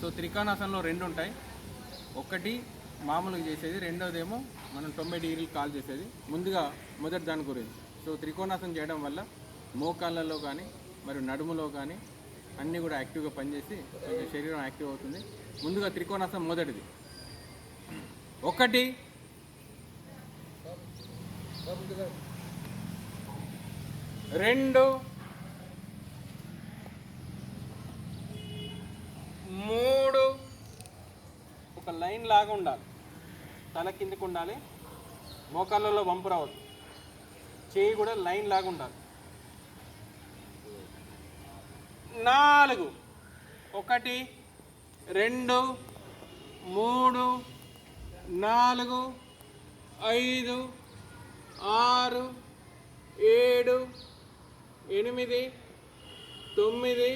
So త్రికోణాసనంలో రెండు ఉంటాయి. ఒకటి మామూలుగా చేసేది, రెండోదేమో మనం 90 డిగ్రీలు కాల్ చేసేది. ముందుగా మొదటి దాని గురించి. సో త్రికోణాసనం చేయడం వల్ల మోకాళ్ళలో కానీ మరియు నడుములో కానీ అన్నీ కూడా యాక్టివ్గా పనిచేసి కొంచెం శరీరం యాక్టివ్ అవుతుంది. ముందుగా త్రికోణాసనం మొదటిది. ఒకటి, రెండు, మూడు. ఒక లైన్ లాగా ఉండాలి, తల కిందకు ఉండాలి, మోకాళ్ళలో వంపు రావద్దు, చేయి కూడా లైన్ లాగా ఉండాలి. 4, 1, 2, 3, 4, 5, 6, 7, 8, 9,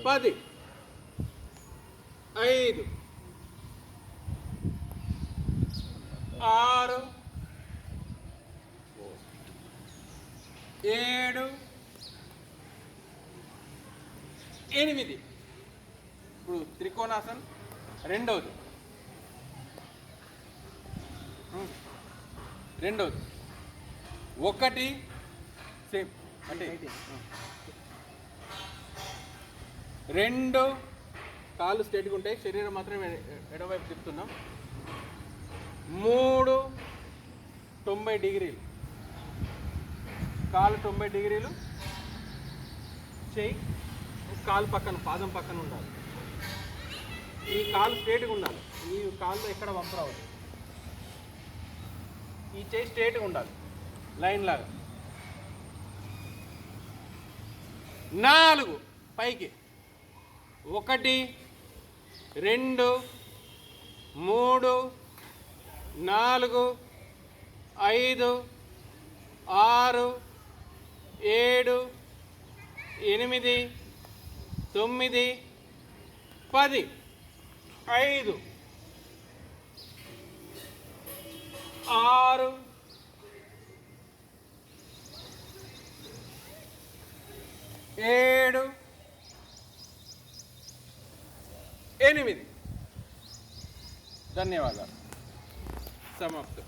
10. 5, 6, 7, 8. ఇప్పుడు త్రికోణాసన్ రెండవది. ఒకటి సేమ్ అంటే 2 కాళ్ళు స్ట్రైట్గా ఉంటాయి, శరీరం మాత్రం ఎడవైపు తిప్పుతున్నాం. 3 90 డిగ్రీలు, కాలు 90 డిగ్రీలు, చెయ్యి కాలు పక్కన, పాదం పక్కన ఉండాలి. ఈ కాలు స్ట్రేట్గా ఉండాలి, ఈ కాళ్ళు ఎక్కడ వంపు రావద్దు. ఈ చెయ్యి స్ట్రేట్గా ఉండాలి, లైన్ లాగా. 4 పైకి. 1, 2, 3, 4, 5, 6, 7, 8, 9, 10. 5, 6, 7, 8. ధన్యవాదాలు. సమాప్తం.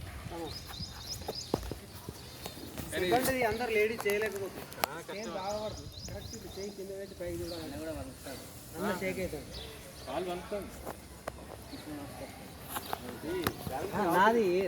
అందరు లేడీస్ చేయలేకపోతుంది. కరెక్ట్ చేయి కింద పెట్టి పైకి చూడాలని కూడా అందరు షేక్ అవుతుంది. కాలు వనుకోండి. నాది